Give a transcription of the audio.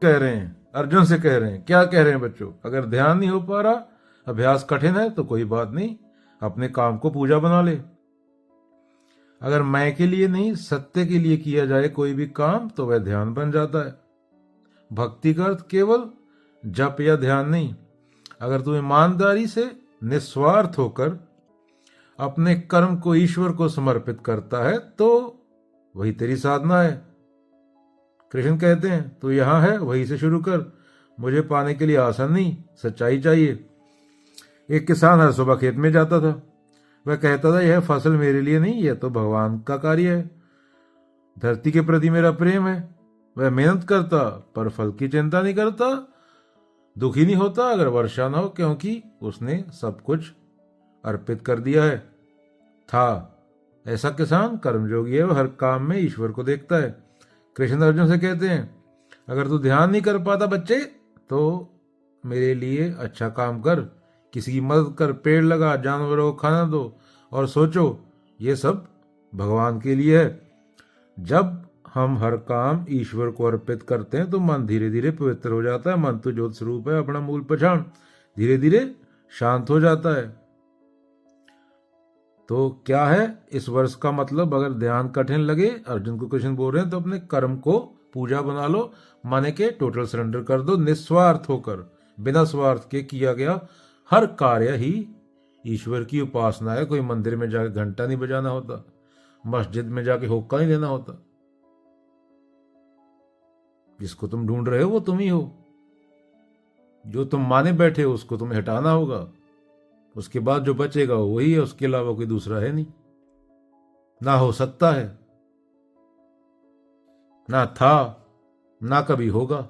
कह रहे हैं, अर्जुन से कह रहे हैं। क्या कह रहे हैं बच्चों? अगर ध्यान नहीं हो पा रहा, अभ्यास कठिन है, तो कोई बात नहीं, अपने काम को पूजा बना ले। अगर मैं के लिए नहीं, सत्य के लिए किया जाए कोई भी काम, तो वह ध्यान बन जाता है। भक्ति का अर्थ केवल जप या ध्यान नहीं। अगर तू ईमानदारी से, निस्वार्थ होकर अपने कर्म को ईश्वर को समर्पित करता है, तो वही तेरी साधना है। कृष्ण कहते हैं, तू यहां है, वहीं से शुरू कर। मुझे पाने के लिए आसन नहीं, सच्चाई चाहिए। एक किसान हर सुबह खेत में जाता था। वह कहता था, यह फसल मेरे लिए नहीं, यह तो भगवान का कार्य है। धरती के प्रति मेरा प्रेम है। वह मेहनत करता, पर फल की चिंता नहीं करता। दुखी नहीं होता अगर वर्षा ना हो, क्योंकि उसने सब कुछ अर्पित कर दिया है। था ऐसा किसान कर्मयोगी है, वह हर काम में ईश्वर को देखता है। कृष्ण अर्जुन से कहते हैं, अगर तू ध्यान नहीं कर पाता बच्चे, तो मेरे लिए अच्छा काम कर, किसी की मदद कर, पेड़ लगा, जानवरों को खाना दो, और सोचो ये सब भगवान के लिए है। जब हम हर काम ईश्वर को अर्पित करते हैं, तो मन धीरे धीरे पवित्र हो जाता है। मन तो ज्योत स्वरूप है, अपना मूल पहचान, धीरे धीरे शांत हो जाता है। तो क्या है इस वर्ष का मतलब? अगर ध्यान कठिन लगे, अर्जुन को कृष्ण बोल रहे हैं, तो अपने कर्म को पूजा बना लो। माने के टोटल सरेंडर कर दो, निस्वार्थ होकर, बिना स्वार्थ के किया गया हर कार्य ही ईश्वर की उपासना है। कोई मंदिर में जाके घंटा नहीं बजाना होता, मस्जिद में जाके होक्का नहीं देना होता। जिसको तुम ढूंढ रहे हो वो तुम ही हो। जो तुम माने बैठे हो उसको तुम्हें हटाना होगा। उसके बाद जो बचेगा वो वही है, उसके अलावा कोई दूसरा है नहीं, ना हो सकता है, ना था, ना कभी होगा।